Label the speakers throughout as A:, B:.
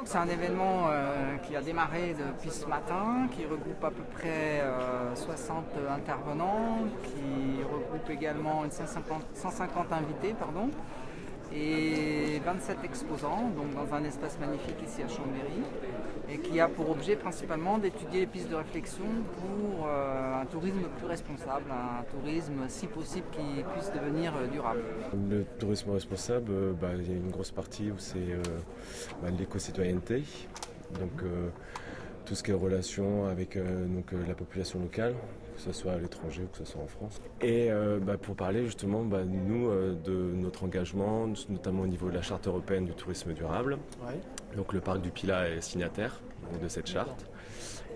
A: C'est un événement qui a démarré depuis ce matin, qui regroupe à peu près 60 intervenants, qui regroupe également 150 invités, et 27 exposants, donc dans un espace magnifique ici à Chambéry, et qui a pour objet principalement d'étudier les pistes de réflexion pour un tourisme plus responsable, un tourisme si possible qui puisse devenir durable.
B: Le tourisme responsable, il y a une grosse partie où c'est l'éco-citoyenneté, donc tout ce qui est relation avec la population locale, que ce soit à l'étranger ou que ce soit en France. Et pour parler justement, nous, de notre engagement, notamment au niveau de la Charte européenne du tourisme durable. Ouais. Donc le Parc du Pilat est signataire de cette charte.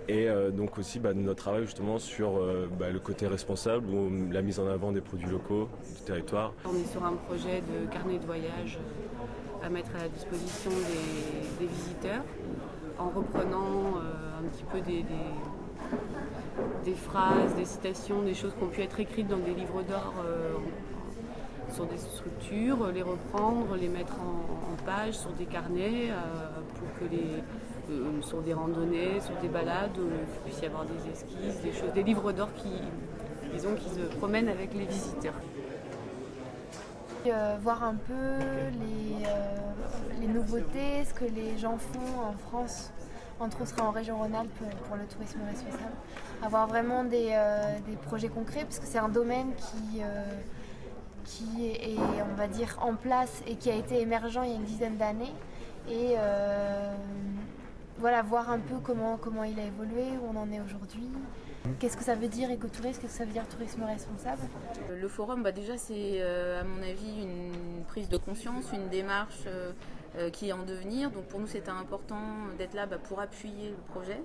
B: Et donc aussi de notre travail justement sur le côté responsable ou la mise en avant des produits locaux du territoire.
C: On est sur un projet de carnet de voyage à mettre à la disposition des visiteurs en reprenant un petit peu des phrases, des citations, des choses qui ont pu être écrites dans des livres d'or sur des structures, les reprendre, les mettre en page sur des carnets pour que sur des randonnées, sur des balades, qu'il puisse y avoir des esquisses, des choses, des livres d'or qui se promènent avec les visiteurs.
D: Voir un peu les nouveautés, ce que les gens font en France, entre autres en région Rhône-Alpes pour le tourisme responsable. Avoir vraiment des projets concrets, parce que c'est un domaine qui est, on va dire, en place et qui a été émergent il y a une dizaine d'années. Et voir un peu comment il a évolué, où on en est aujourd'hui. Qu'est-ce que ça veut dire écotourisme, qu'est-ce que ça veut dire tourisme responsable?
C: Le forum, déjà c'est à mon avis une prise de conscience, une démarche qui est en devenir. Donc pour nous c'était important d'être là pour appuyer le projet.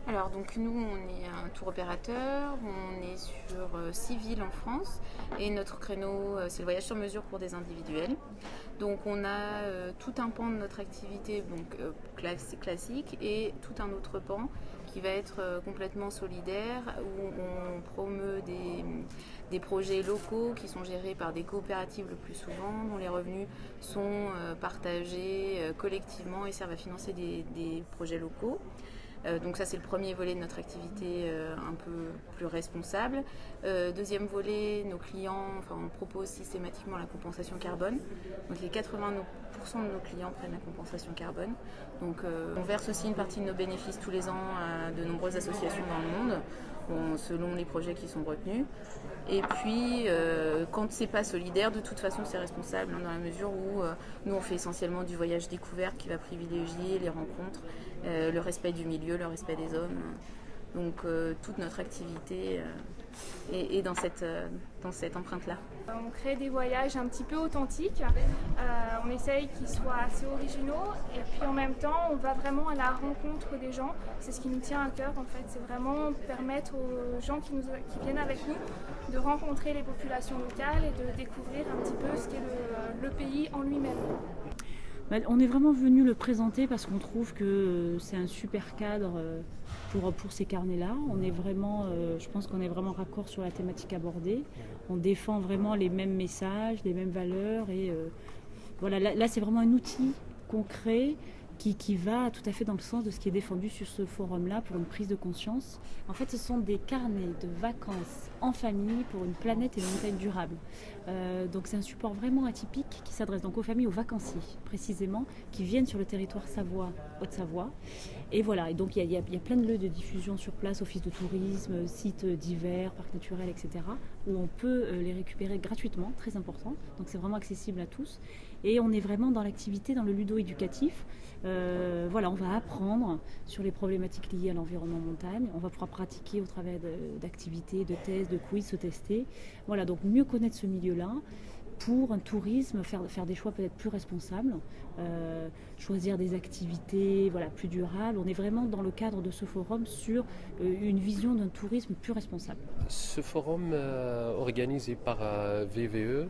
C: Alors donc nous on est un tour opérateur, on est sur 6 villes en France et notre créneau c'est le voyage sur mesure pour des individuels. Donc on a tout un pan de notre activité classique et tout un autre pan qui va être complètement solidaire où on promeut des projets locaux qui sont gérés par des coopératives le plus souvent, dont les revenus sont partagés collectivement et servent à financer des projets locaux. Donc ça c'est le premier volet de notre activité un peu plus responsable. Deuxième volet, nos clients, on propose systématiquement la compensation carbone. Donc les 80% de nos clients prennent la compensation carbone. Donc on verse aussi une partie de nos bénéfices tous les ans à de nombreuses associations dans le monde, selon les projets qui sont retenus. Et puis, quand c'est pas solidaire, de toute façon c'est responsable dans la mesure où nous on fait essentiellement du voyage découverte qui va privilégier les rencontres, le respect du milieu, le respect des hommes. Donc toute notre activité est dans cette empreinte-là.
E: On crée des voyages un petit peu authentiques, on essaye qu'ils soient assez originaux et puis en même temps on va vraiment à la rencontre des gens. C'est ce qui nous tient à cœur en fait, c'est vraiment permettre aux gens qui viennent avec nous de rencontrer les populations locales et de découvrir un petit peu ce qu'est le pays en lui-même.
F: On est vraiment venu le présenter parce qu'on trouve que c'est un super cadre pour ces carnets-là. On est vraiment, je pense qu'on est vraiment raccord sur la thématique abordée. On défend vraiment les mêmes messages, les mêmes valeurs. Et là c'est vraiment un outil concret qui va tout à fait dans le sens de ce qui est défendu sur ce forum-là pour une prise de conscience. En fait, ce sont des carnets de vacances en famille pour une planète et une montagne durable. Donc c'est un support vraiment atypique qui s'adresse donc aux familles, aux vacanciers précisément, qui viennent sur le territoire Savoie, Haute-Savoie. Et voilà, et donc il y a plein de lieux de diffusion sur place, office de tourisme, sites divers, parcs naturels, etc., où on peut les récupérer gratuitement, très important. Donc c'est vraiment accessible à tous. Et on est vraiment dans l'activité, dans le ludo-éducatif. On va apprendre sur les problématiques liées à l'environnement montagne. On va pouvoir pratiquer au travers d'activités, de tests, de quiz, se tester. Voilà, donc mieux connaître ce milieu-là pour un tourisme, faire des choix peut-être plus responsables, choisir des activités plus durables. On est vraiment dans le cadre de ce forum sur une vision d'un tourisme plus responsable.
G: Ce forum organisé par VVE,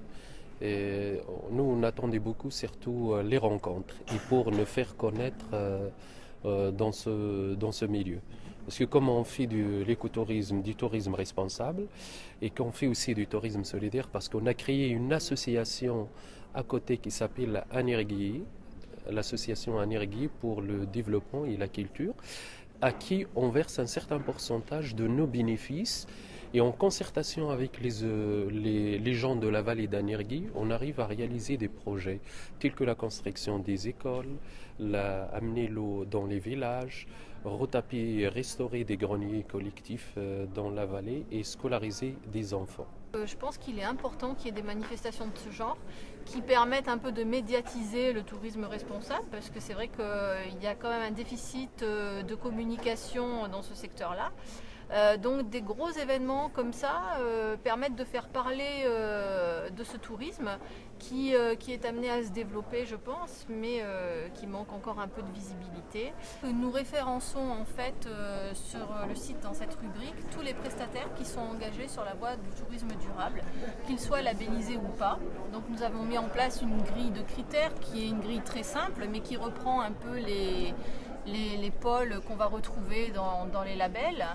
G: et nous on attendait beaucoup surtout les rencontres et pour nous faire connaître dans ce milieu. Parce que comme on fait de l'écotourisme, du tourisme responsable, et qu'on fait aussi du tourisme solidaire, parce qu'on a créé une association à côté qui s'appelle Anergi, l'association Anergi pour le développement et la culture, à qui on verse un certain pourcentage de nos bénéfices. Et en concertation avec les gens de la vallée d'Anergi, on arrive à réaliser des projets tels que la construction des écoles, amener l'eau dans les villages, retaper et restaurer des greniers collectifs dans la vallée et scolariser des enfants.
H: Je pense qu'il est important qu'il y ait des manifestations de ce genre qui permettent un peu de médiatiser le tourisme responsable, parce que c'est vrai qu'il y a quand même un déficit de communication dans ce secteur-là. Donc des gros événements comme ça permettent de faire parler de ce tourisme qui est amené à se développer, je pense, mais qui manque encore un peu de visibilité. Nous référençons en fait sur le site, dans cette rubrique, tous les prestataires qui sont engagés sur la voie du tourisme durable, qu'ils soient labellisés ou pas. Donc nous avons mis en place une grille de critères qui est une grille très simple, mais qui reprend un peu les pôles qu'on va retrouver dans les labels,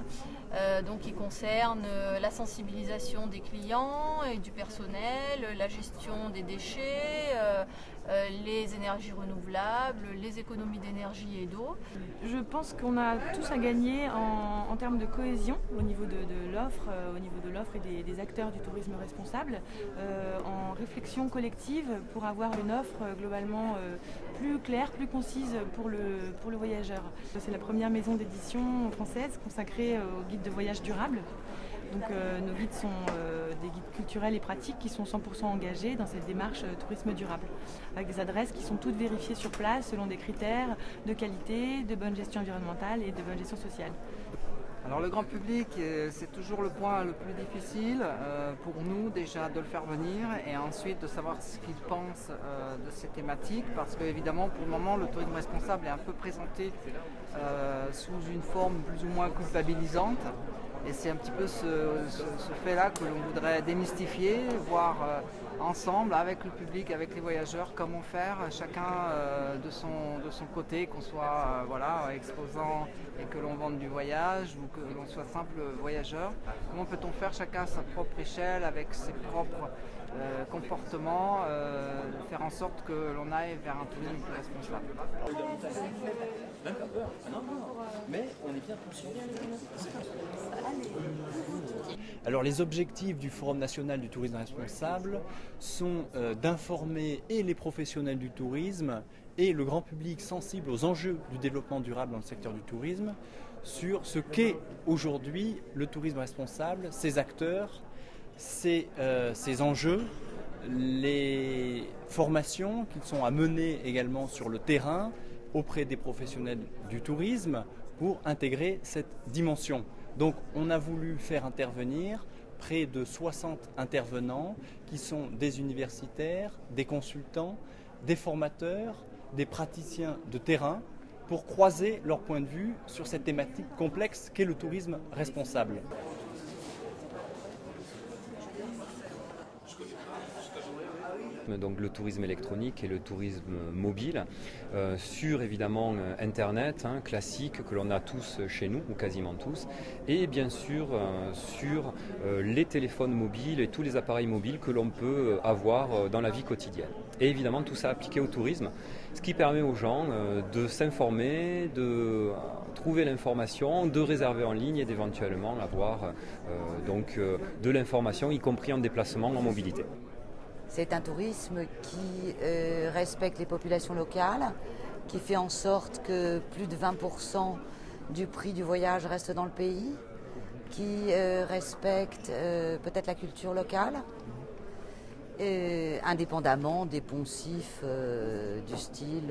H: donc qui concernent la sensibilisation des clients et du personnel, la gestion des déchets, les énergies renouvelables, les économies d'énergie et d'eau.
I: Je pense qu'on a tous à gagner en termes de cohésion au niveau de l'offre, et des acteurs du tourisme responsable, en réflexion collective pour avoir une offre globalement plus claire, plus concise pour le voyageur. C'est la première maison d'édition française consacrée aux guides de voyage durable. Donc nos guides sont des guides culturels et pratiques qui sont 100% engagés dans cette démarche tourisme durable, avec des adresses qui sont toutes vérifiées sur place selon des critères de qualité, de bonne gestion environnementale et de bonne gestion sociale.
A: Alors le grand public, c'est toujours le point le plus difficile pour nous déjà de le faire venir et ensuite de savoir ce qu'il pense de ces thématiques, parce que évidemment pour le moment le tourisme responsable est un peu présenté sous une forme plus ou moins culpabilisante. Et c'est un petit peu ce fait-là que l'on voudrait démystifier, voir ensemble avec le public, avec les voyageurs, comment faire chacun de son côté, qu'on soit exposant et que l'on vende du voyage ou que l'on soit simple voyageur. Comment peut-on faire chacun à sa propre échelle, avec ses propres comportements, faire en sorte que l'on aille vers un tourisme plus responsable.
J: Mais on est bien conscient. Alors les objectifs du Forum national du tourisme responsable sont d'informer et les professionnels du tourisme et le grand public sensible aux enjeux du développement durable dans le secteur du tourisme sur ce qu'est aujourd'hui le tourisme responsable, ses acteurs, ses enjeux, les formations qu'ils sont à mener également sur le terrain auprès des professionnels du tourisme pour intégrer cette dimension. Donc on a voulu faire intervenir près de 60 intervenants qui sont des universitaires, des consultants, des formateurs, des praticiens de terrain pour croiser leur point de vue sur cette thématique complexe qu'est le tourisme responsable.
K: Donc le tourisme électronique et le tourisme mobile sur évidemment Internet classique que l'on a tous chez nous ou quasiment tous, et bien sûr sur les téléphones mobiles et tous les appareils mobiles que l'on peut avoir dans la vie quotidienne. Et évidemment tout ça appliqué au tourisme, ce qui permet aux gens de s'informer, de trouver l'information, de réserver en ligne et d'éventuellement avoir de l'information, y compris en déplacement, en mobilité.
L: C'est un tourisme qui respecte les populations locales, qui fait en sorte que plus de 20% du prix du voyage reste dans le pays, qui respecte peut-être la culture locale, indépendamment des poncifs du style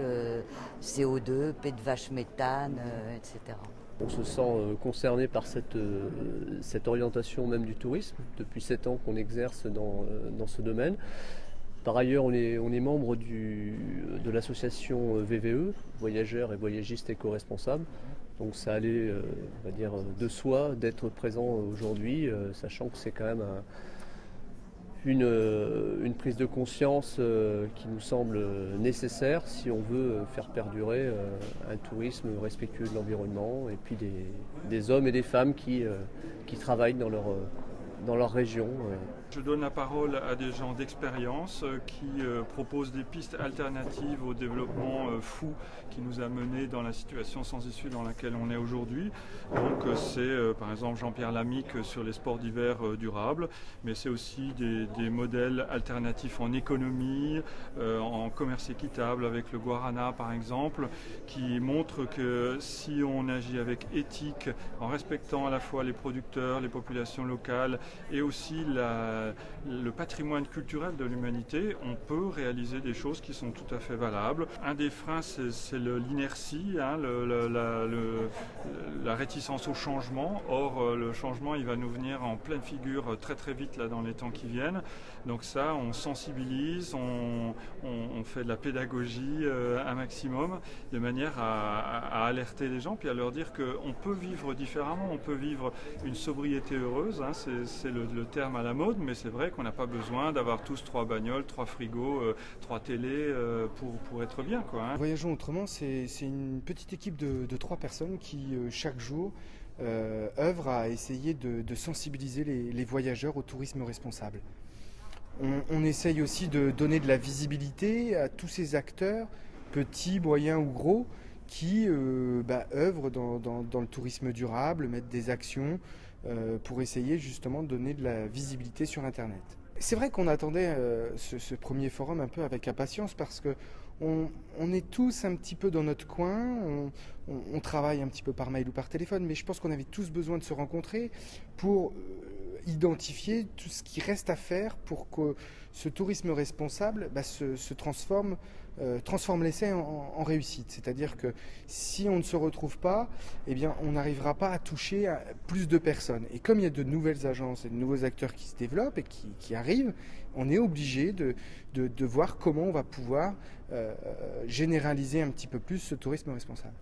L: CO2, pet de vache méthane, etc.
M: On se sent concerné par cette orientation même du tourisme, depuis 7 ans qu'on exerce dans ce domaine. Par ailleurs, on est membre de l'association VVE, Voyageurs et Voyagistes Éco-Responsables. Donc ça allait, on va dire, de soi d'être présent aujourd'hui, sachant que c'est quand même une prise de conscience qui nous semble nécessaire si on veut faire perdurer un tourisme respectueux de l'environnement et puis des hommes et des femmes qui travaillent dans leur région.
N: Je donne la parole à des gens d'expérience qui proposent des pistes alternatives au développement fou qui nous a menés dans la situation sans issue dans laquelle on est aujourd'hui. Donc c'est par exemple Jean-Pierre Lamique sur les sports d'hiver durables, mais c'est aussi des modèles alternatifs en économie, en commerce équitable avec le guarana par exemple, qui montrent que si on agit avec éthique, en respectant à la fois les producteurs, les populations locales et aussi le patrimoine culturel de l'humanité, on peut réaliser des choses qui sont tout à fait valables. Un des freins, c'est l'inertie, hein, la réticence au changement. Or, le changement, il va nous venir en pleine figure très très vite là, dans les temps qui viennent. Donc ça, on sensibilise, on fait de la pédagogie un maximum, de manière à alerter les gens, puis à leur dire qu'on peut vivre différemment, on peut vivre une sobriété heureuse, hein, c'est le terme à la mode, mais c'est vrai qu'on n'a pas besoin d'avoir tous 3 bagnoles, 3 frigos, 3 télés pour être bien, quoi, hein.
O: Voyageons autrement, c'est une petite équipe de 3 personnes qui, chaque jour, œuvrent à essayer de sensibiliser les voyageurs au tourisme responsable. On essaye aussi de donner de la visibilité à tous ces acteurs, petits, moyens ou gros, qui œuvrent dans le tourisme durable, mettent des actions pour essayer justement de donner de la visibilité sur Internet. C'est vrai qu'on attendait ce premier forum un peu avec impatience parce que on est tous un petit peu dans notre coin, on travaille un petit peu par mail ou par téléphone, mais je pense qu'on avait tous besoin de se rencontrer pour identifier tout ce qui reste à faire pour que ce tourisme responsable se transforme l'essai en réussite. C'est-à-dire que si on ne se retrouve pas, eh bien, on n'arrivera pas à toucher à plus de personnes. Et comme il y a de nouvelles agences et de nouveaux acteurs qui se développent et qui arrivent, on est obligé de voir comment on va pouvoir généraliser un petit peu plus ce tourisme responsable.